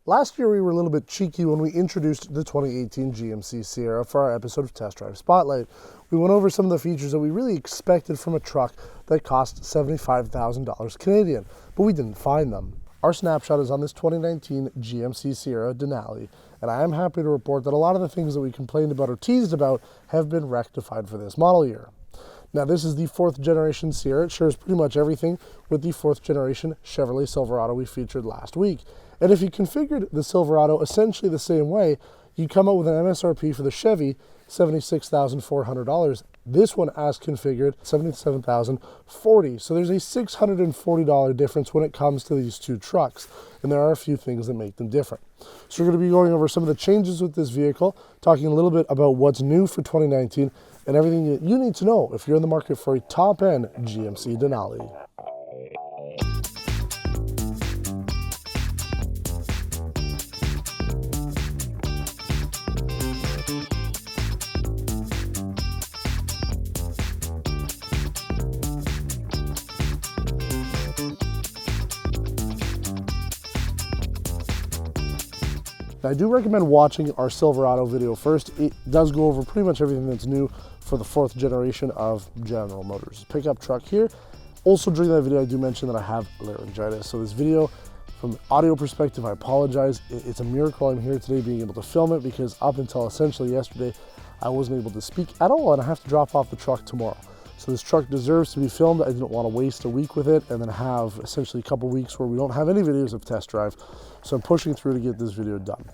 Last year we were a little bit cheeky when we introduced the 2018 GMC Sierra for our episode of Test Drive Spotlight. We went over some of the features that we really expected from a truck that cost $75,000 Canadian, but we didn't find them. Our snapshot is on this 2019 GMC Sierra Denali, and I am happy to report that a lot of the things that we complained about or teased about have been rectified for this model year. Now, this is the 4th generation Sierra. It shares pretty much everything with the 4th generation Chevrolet Silverado we featured last week. And if you configured the Silverado essentially the same way, you come out with an MSRP for the Chevy, $76,400. This one, as configured, $77,040. So there's a $640 difference when it comes to these two trucks. And there are a few things that make them different. So we're going to be going over some of the changes with this vehicle, talking a little bit about what's new for 2019, and everything that you need to know if you're in the market for a top-end GMC Denali. Now, I do recommend watching our Silverado video first. It does go over pretty much everything that's new for the 4th generation of General Motors pickup truck here. Also, during that video, I do mention that I have laryngitis. So this video, from the audio perspective, I apologize. It's a miracle I'm here today being able to film it, because up until essentially yesterday, I wasn't able to speak at all, and I have to drop off the truck tomorrow. So this truck deserves to be filmed. I didn't want to waste a week with it and then have essentially a couple weeks where we don't have any videos of test drive. So I'm pushing through to get this video done.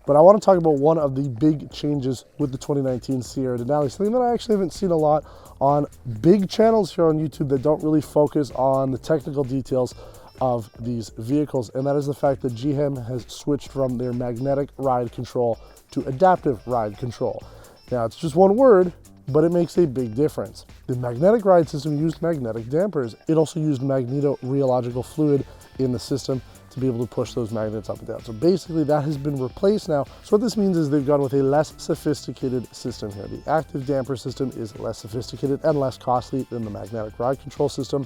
But I want to talk about one of the big changes with the 2019 Sierra Denali, something that I actually haven't seen a lot on big channels here on YouTube that don't really focus on the technical details of these vehicles. And that is the fact that GM has switched from their magnetic ride control to adaptive ride control. Now, it's just one word, but it makes a big difference. The magnetic ride system used magnetic dampers. It also used magneto-rheological fluid in the system to be able to push those magnets up and down. So basically that has been replaced now. So what this means is they've gone with a less sophisticated system here. The active damper system is less sophisticated and less costly than the magnetic ride control system.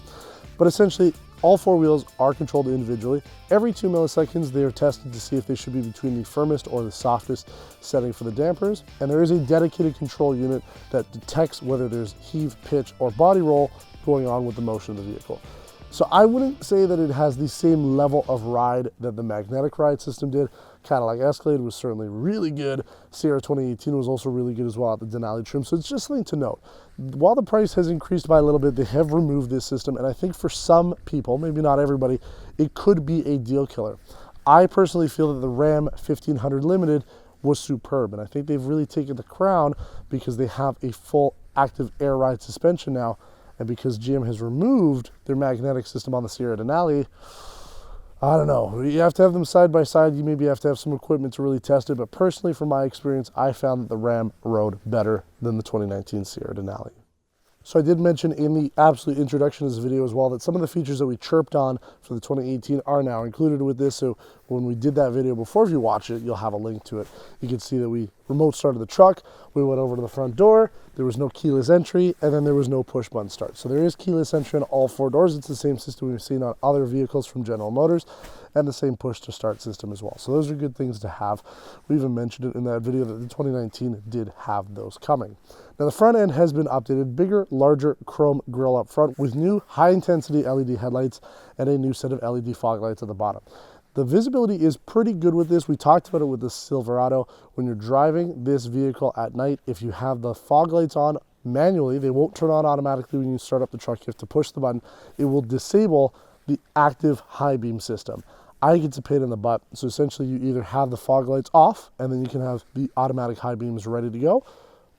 But essentially, all 4 wheels are controlled individually. Every 2 milliseconds, they are tested to see if they should be between the firmest or the softest setting for the dampers. And there is a dedicated control unit that detects whether there's heave, pitch, or body roll going on with the motion of the vehicle. So I wouldn't say that it has the same level of ride that the magnetic ride system did. Cadillac Escalade was certainly really good. Sierra 2018 was also really good as well at the Denali trim. So it's just something to note. While the price has increased by a little bit, they have removed this system. And I think for some people, maybe not everybody, it could be a deal killer. I personally feel that the Ram 1500 Limited was superb. And I think they've really taken the crown because they have a full active air ride suspension now. And because GM has removed their magnetic system on the Sierra Denali, I don't know. You have to have them side by side. You maybe have to have some equipment to really test it. But personally, from my experience, I found that the Ram rode better than the 2019 Sierra Denali. So I did mention in the absolute introduction to this video as well that some of the features that we chirped on for the 2018 are now included with this. So when we did that video before, if you watch it, you'll have a link to it. You can see that we remote started the truck. We went over to the front door. There was no keyless entry, and then there was no push button start. So there is keyless entry on all 4 doors. It's the same system we've seen on other vehicles from General Motors, and the same push to start system as well. So those are good things to have. We even mentioned it in that video that the 2019 did have those coming. Now the front end has been updated, bigger, larger chrome grille up front with new high intensity LED headlights and a new set of LED fog lights at the bottom. The visibility is pretty good with this. We talked about it with the Silverado. When you're driving this vehicle at night, if you have the fog lights on manually, they won't turn on automatically when you start up the truck. You have to push the button. It will disable the active high beam system. I think it's a pain in the butt. So essentially you either have the fog lights off and then you can have the automatic high beams ready to go,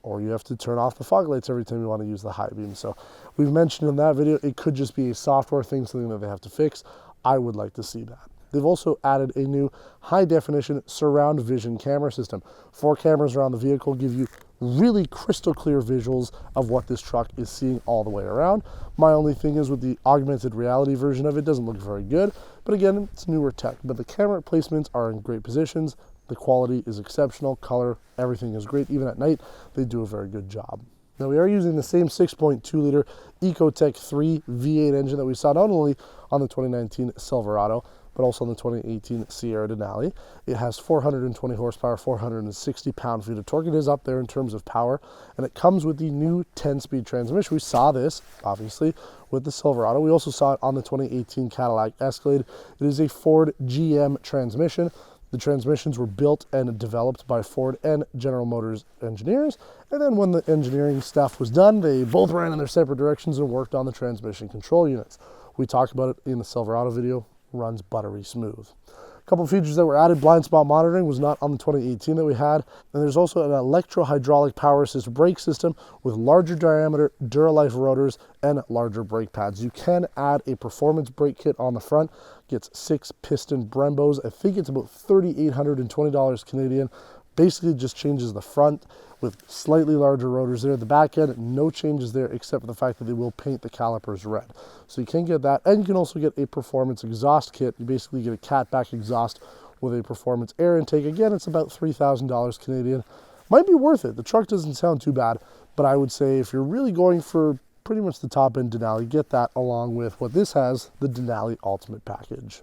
or you have to turn off the fog lights every time you want to use the high beam. So we've mentioned in that video, it could just be a software thing, something that they have to fix. I would like to see that. They've also added a new high-definition surround vision camera system. 4 cameras around the vehicle give you really crystal clear visuals of what this truck is seeing all the way around. My only thing is with the augmented reality version of it, doesn't look very good. But again, it's newer tech. But the camera placements are in great positions. The quality is exceptional. Color, everything is great. Even at night, they do a very good job. Now we are using the same 6.2 liter Ecotec 3 V8 engine that we saw not only on the 2019 Silverado, but also on the 2018 Sierra Denali. It has 420 horsepower, 460 pound-feet of torque. It is up there in terms of power, and it comes with the new 10-speed transmission. We saw this, obviously, with the Silverado. We also saw it on the 2018 Cadillac Escalade. It is a Ford GM transmission. The transmissions were built and developed by Ford and General Motors engineers. And then when the engineering stuff was done, they both ran in their separate directions and worked on the transmission control units. We talked about it in the Silverado video. Runs buttery smooth. A couple of features that were added: blind spot monitoring was not on the 2018 that we had. And there's also an electro-hydraulic power assist brake system with larger diameter Duralife rotors and larger brake pads. You can add a performance brake kit on the front. Gets 6 piston Brembos. I think it's about $3,820 Canadian. Basically just changes the front with slightly larger rotors there. The back end, no changes there except for the fact that they will paint the calipers red. So you can get that, and you can also get a performance exhaust kit. You basically get a catback exhaust with a performance air intake. Again, it's about $3,000 Canadian. Might be worth it. The truck doesn't sound too bad, but I would say if you're really going for pretty much the top end Denali, get that along with what this has, the Denali Ultimate Package.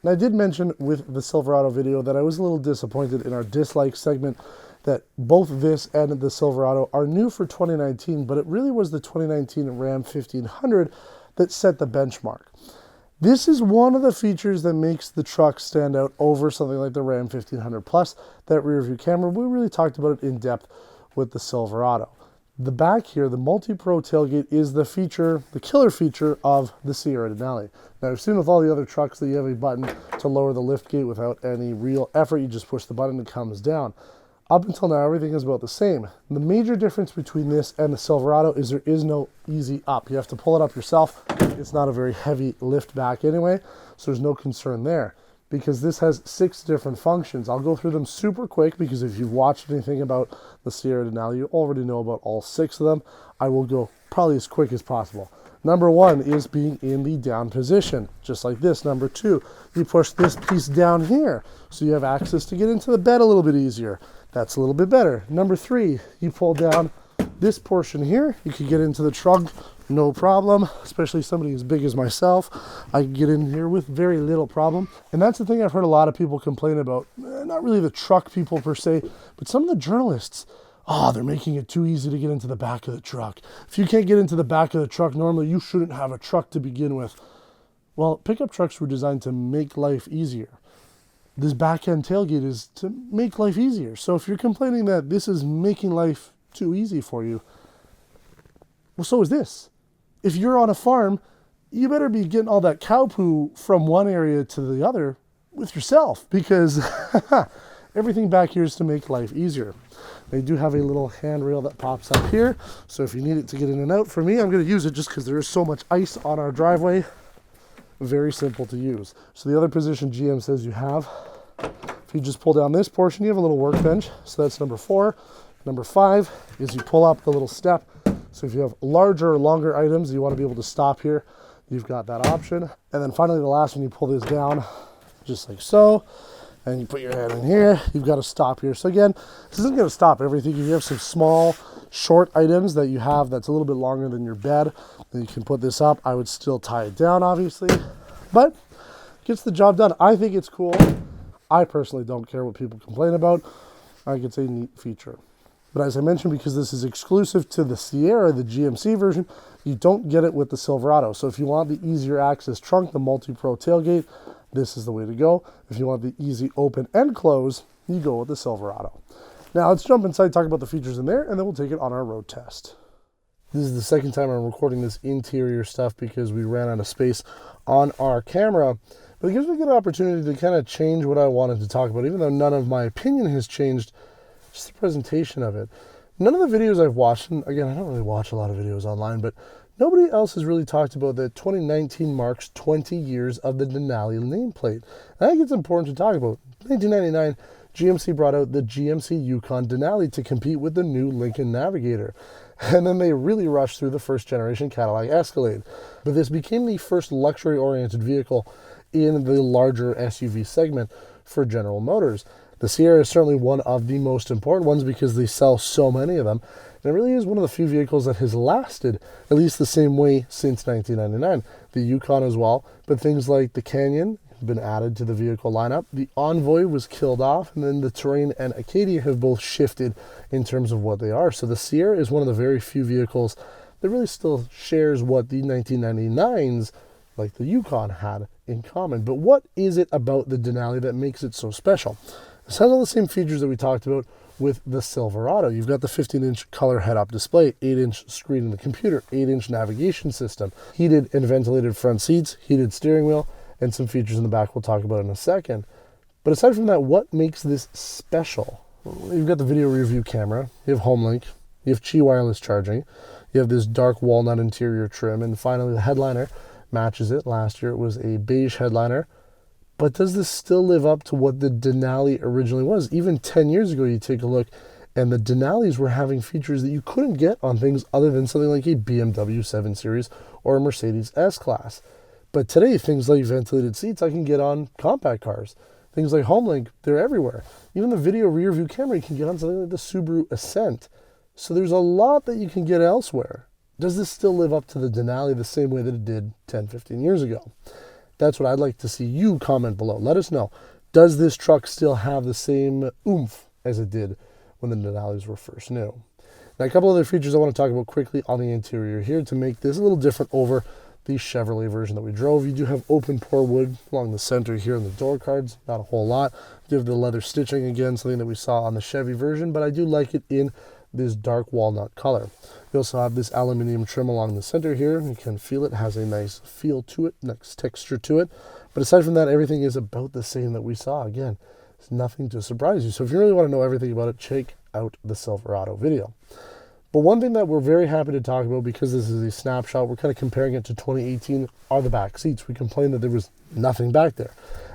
And I did mention with the Silverado video that I was a little disappointed in our dislike segment that both this and the Silverado are new for 2019, but it really was the 2019 Ram 1500 that set the benchmark. This is one of the features that makes the truck stand out over something like the Ram 1500 Plus, that rear view camera. We really talked about it in depth with the Silverado. The back here, the MultiPro tailgate, is the feature, the killer feature of the Sierra Denali. Now, I've seen with all the other trucks that you have a button to lower the lift gate without any real effort. You just push the button and it comes down. Up until now, everything is about the same. The major difference between this and the Silverado is there is no easy up. You have to pull it up yourself. It's not a very heavy lift back anyway, so there's no concern there, because this has 6 different functions. I'll go through them super quick because if you've watched anything about the Sierra Denali, you already know about all 6 of them. I will go probably as quick as possible. Number 1 is being in the down position, just like this. Number 2, you push this piece down here, so you have access to get into the bed a little bit easier. That's a little bit better. Number 3, you pull down this portion here. You can get into the trunk, no problem, especially somebody as big as myself. I can get in here with very little problem. And that's the thing I've heard a lot of people complain about. Not really the truck people per se, but some of the journalists. Oh, they're making it too easy to get into the back of the truck. If you can't get into the back of the truck, normally you shouldn't have a truck to begin with. Well, pickup trucks were designed to make life easier. This back end tailgate is to make life easier. So if you're complaining that this is making life too easy for you, well, so is this. If you're on a farm, you better be getting all that cow poo from one area to the other with yourself, because everything back here is to make life easier. They do have a little handrail that pops up here, so if you need it to get in and out, for me, I'm going to use it just because there is so much ice on our driveway. Very simple to use. So the other position GM says you have, if you just pull down this portion, you have a little workbench. So that's number 4. Number 5 is you pull up the little step. So if you have larger or longer items, you want to be able to stop here, you've got that option. And then finally, the last one, you pull this down just like so, and you put your hand in here, you've got to stop here. So again, this isn't going to stop everything. If you have some small, short items that you have that's a little bit longer than your bed, then you can put this up. I would still tie it down, obviously, but it gets the job done. I think it's cool. I personally don't care what people complain about. I think it's a neat feature. But as I mentioned, because this is exclusive to the Sierra, the GMC version, you don't get it with the Silverado. So if you want the easier access trunk, the MultiPro tailgate, this is the way to go. If you want the easy open and close, you go with the Silverado. Now let's jump inside, talk about the features in there, and then we'll take it on our road test. This is the second time I'm recording this interior stuff because we ran out of space on our camera. But it gives me a good opportunity to kind of change what I wanted to talk about, even though none of my opinion has changed. Just the presentation of it. None of the videos I've watched, and again, I don't really watch a lot of videos online, but nobody else has really talked about that 2019 marks 20 years of the Denali nameplate. And I think it's important to talk about. 1999, GMC brought out the GMC Yukon Denali to compete with the new Lincoln Navigator. And then they really rushed through the first generation Cadillac Escalade. But this became the first luxury-oriented vehicle in the larger SUV segment for General Motors. The Sierra is certainly one of the most important ones because they sell so many of them. And it really is one of the few vehicles that has lasted at least the same way since 1999. The Yukon as well, but things like the Canyon, been added to the vehicle lineup. The Envoy was killed off, and then the Terrain and Acadia have both shifted in terms of what they are. So the Sierra is one of the very few vehicles that really still shares what the 1999s, like the Yukon, had in common. But what is it about the Denali that makes it so special? It has all the same features that we talked about with the Silverado. You've got the 15-inch color head-up display, 8-inch screen in the computer, 8-inch navigation system, heated and ventilated front seats, heated steering wheel, and some features in the back we'll talk about in a second. But aside from that, what makes this special? You've got the video rear view camera, you have HomeLink, you have Qi wireless charging, you have this dark walnut interior trim, and finally the headliner matches it. Last year it was a beige headliner. But does this still live up to what the Denali originally was? Even 10 years ago, you take a look, and the Denalis were having features that you couldn't get on things other than something like a BMW 7 Series or a Mercedes S-Class. But today, things like ventilated seats I can get on compact cars. Things like HomeLink, they're everywhere. Even the video rear view camera you can get on something like the Subaru Ascent. So there's a lot that you can get elsewhere. Does this still live up to the Denali the same way that it did 10, 15 years ago? That's what I'd like to see you comment below. Let us know. Does this truck still have the same oomph as it did when the Denalis were first new? Now, a couple other features I want to talk about quickly on the interior here to make this a little different over the Chevrolet version that we drove. You do have open pour wood along the center here in the door cards. Not a whole lot. You have the leather stitching again, something that we saw on the Chevy version, but I do like it in this dark walnut color. You also have this aluminum trim along the center here. You can feel it has a nice feel to it, nice texture to it. But aside from that, everything is about the same that we saw. Again, it's nothing to surprise you. So if you really want to know everything about it, check out the Silverado video. But one thing that we're very happy to talk about, because this is a snapshot, we're kind of comparing it to 2018, are the back seats. We complained that there was nothing back there.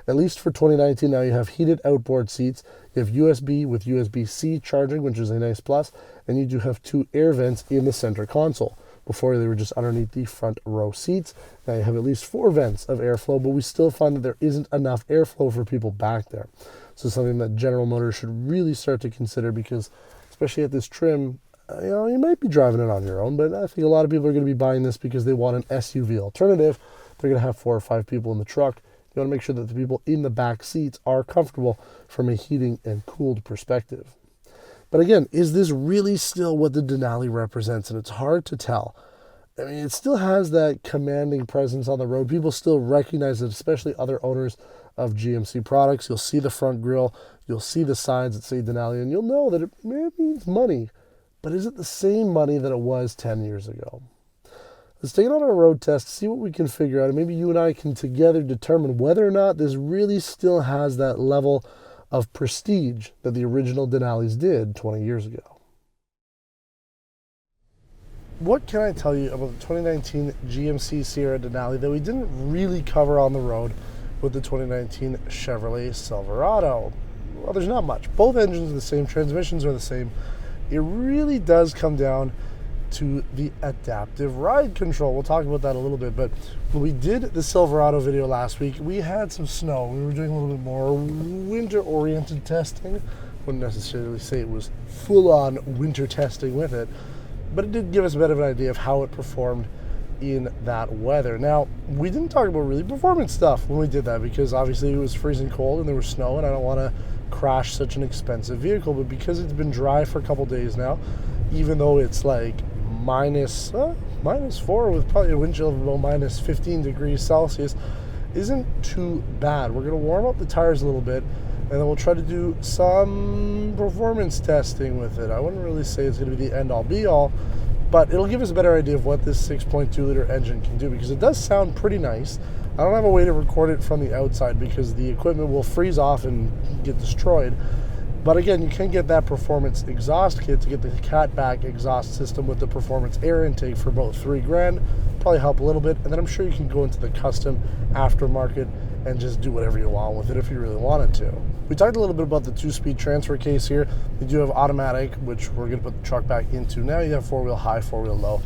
At least for 2019, now you have heated outboard seats. You have USB with USB-C charging, which is a nice plus, and you do have 2 air vents in the center console. Before, they were just underneath the front row seats. Now you have at least 4 vents of airflow, but we still find that there isn't enough airflow for people back there. So something that General Motors should really start to consider, because especially at this trim, you might be driving it on your own, but I think a lot of people are going to be buying this because they want an SUV alternative. They're going to have 4 or 5 people in the truck. You want to make sure that the people in the back seats are comfortable from a heating and cooled perspective. But again, is this really still what the Denali represents? And it's hard to tell. I mean, it still has that commanding presence on the road. People still recognize it, especially other owners of GMC products. You'll see the front grille, you'll see the sides that say Denali, and you'll know that it maybe means money. But is it the same money that it was 10 years ago? Let's take it on a road test, see what we can figure out, and maybe you and I can together determine whether or not this really still has that level of prestige that the original Denalis did 20 years ago. What can I tell you about the 2019 GMC Sierra Denali that we didn't really cover on the road with the 2019 Chevrolet Silverado? Well, there's not much. Both engines are the same, transmissions are the same. It really does come down to the adaptive ride control. We'll talk about that a little bit, but when we did the Silverado video last week, we had some snow. We were doing a little bit more winter-oriented testing. Wouldn't necessarily say it was full-on winter testing with it, but it did give us a bit of an idea of how it performed in that weather. Now, we didn't talk about really performance stuff when we did that, because obviously it was freezing cold and there was snow, and I don't want to crash such an expensive vehicle. But because it's been dry for a couple days now, even though it's like minus 4 with probably a wind chill of about minus 15 degrees Celsius, isn't too bad. We're going to warm up the tires a little bit, and then we'll try to do some performance testing with it. I wouldn't really say it's going to be the end-all be-all, but it'll give us a better idea of what this 6.2-liter engine can do, because it does sound pretty nice. I don't have a way to record it from the outside because the equipment will freeze off and get destroyed. But again, you can get that performance exhaust kit to get the catback exhaust system with the performance air intake for about $3,000. Probably help a little bit. And then I'm sure you can go into the custom aftermarket and just do whatever you want with it if you really wanted to. We talked a little bit about the 2-speed transfer case here. You do have automatic, which we're going to put the truck back into. Now you have 4-wheel high, 4-wheel low,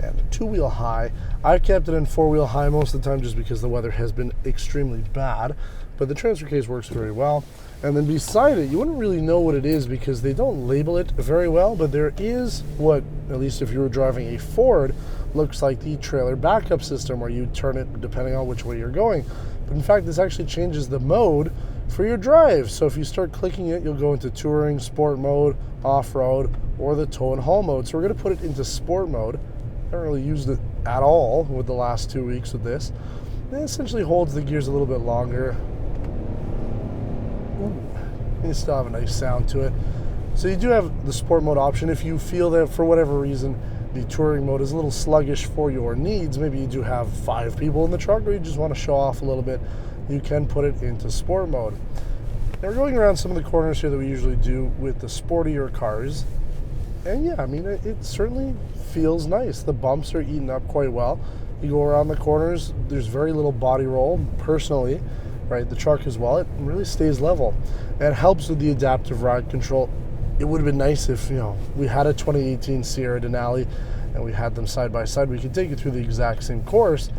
and 2-wheel high. I've kept it in 4-wheel high most of the time just because the weather has been extremely bad, but the transfer case works very well. And then beside it, you wouldn't really know what it is because they don't label it very well, but there is what, at least if you were driving a Ford, looks like the trailer backup system, where you turn it depending on which way you're going. But in fact, this actually changes the mode for your drive. So if you start clicking it, you'll go into touring, sport mode, off-road, or the tow and haul mode. So we're going to put it into sport mode. I haven't really used it at all with the last 2 weeks with this. It essentially holds the gears a little bit longer. You still have a nice sound to it. So you do have the sport mode option. If you feel that for whatever reason the touring mode is a little sluggish for your needs, maybe you do have 5 people in the truck or you just want to show off a little bit, you can put it into sport mode. Now we're going around some of the corners here that we usually do with the sportier cars. And yeah, I mean, it certainly feels nice. The bumps are eaten up quite well. You go around the corners, there's very little body roll. Personally, right, the truck as well, it really stays level. And it helps with the adaptive ride control. It would have been nice if, you know, we had a 2018 Sierra Denali and we had them side by side. We could take it through the exact same course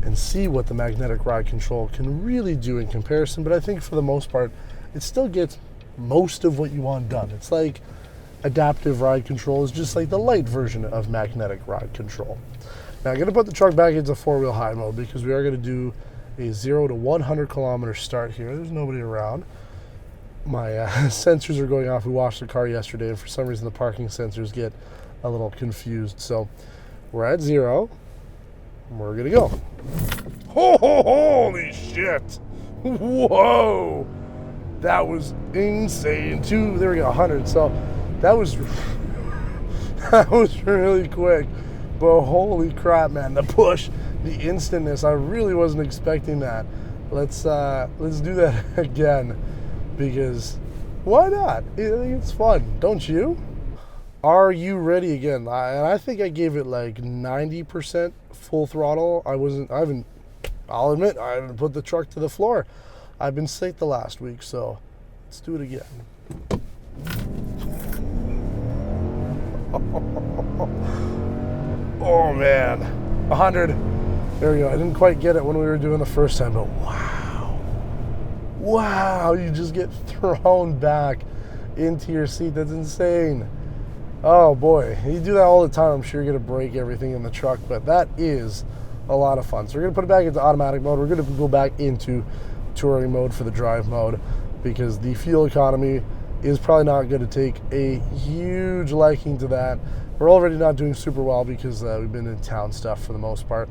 and see what the magnetic ride control can really do in comparison. But I think for the most part, it still gets most of what you want done. It's like adaptive ride control is just like the light version of magnetic ride control. Now I'm going to put the truck back into 4-wheel high mode because we are going to do a 0 to 100 kilometer start here. There's nobody around. My sensors are going off. We washed the car yesterday, and for some reason the parking sensors get a little confused. So we're at 0. We're gonna go. Holy shit! Whoa! That was insane. There we go, 100. So that was really quick. But holy crap, man! The push, the instantness. I really wasn't expecting that. Let's do that again. Because why not? I think it's fun, don't you? Are you ready again? I think I gave it like 90% full throttle. I'll admit, I haven't put the truck to the floor. I've been sick the last week, so let's do it again. Oh man, 100. There we go. I didn't quite get it when we were doing the first time, but wow. Wow, you just get thrown back into your seat. That's insane. Oh boy, you do that all the time. I'm sure you're gonna break everything in the truck, but that is a lot of fun. So we're gonna put it back into automatic mode. We're gonna go back into touring mode for the drive mode because the fuel economy is probably not gonna take a huge liking to that. We're already not doing super well because we've been in town stuff for the most part.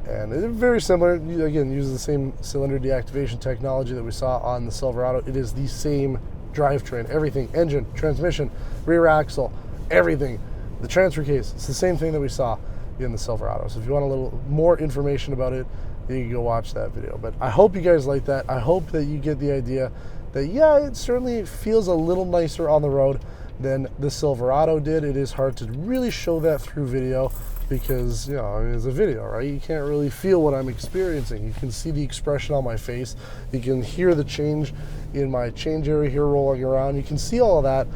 And it's very similar. Again, uses the same cylinder deactivation technology that we saw on the Silverado. It is the same drivetrain, everything, engine, transmission, rear axle, everything. The transfer case, it's the same thing that we saw in the Silverado. So if you want a little more information about it, you can go watch that video. But I hope you guys like that. I hope that you get the idea that, yeah, it certainly feels a little nicer on the road than the Silverado did. It is hard to really show that through video because, you know, I mean, it's a video, right? You can't really feel what I'm experiencing. You can see the expression on my face. You can hear the change in my change area here rolling around. You can see all of that,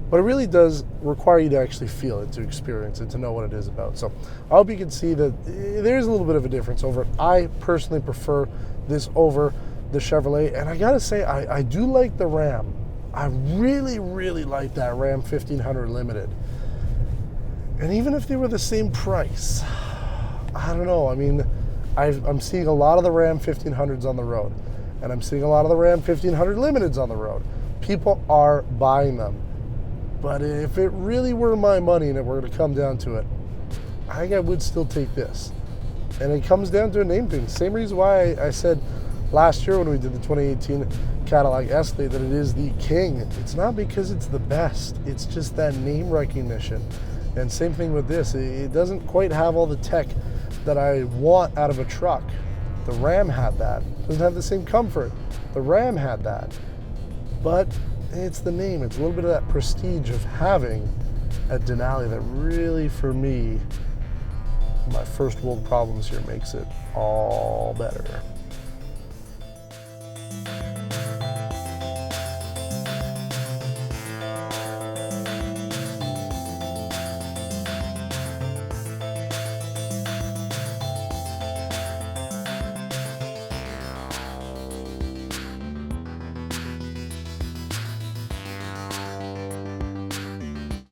but it really does require you to actually feel it, to experience it, to know what it is about. So I hope you can see that there's a little bit of a difference over it. I personally prefer this over the Chevrolet, and I gotta say, I do like the Ram. I really, really like that Ram 1500 Limited. And even if they were the same price, I don't know. I mean, I'm seeing a lot of the Ram 1500s on the road, and I'm seeing a lot of the Ram 1500 Limiteds on the road. People are buying them. But if it really were my money and it were to come down to it, I think I would still take this. And it comes down to a name thing. Same reason why I said last year when we did the 2018 Cadillac Escalade that it is the king. It's not because it's the best. It's just that name recognition. And same thing with this. It doesn't quite have all the tech that I want out of a truck. The Ram had that. It doesn't have the same comfort. The Ram had that. But it's the name. It's a little bit of that prestige of having a Denali that really, for me, my first world problems here makes it all better.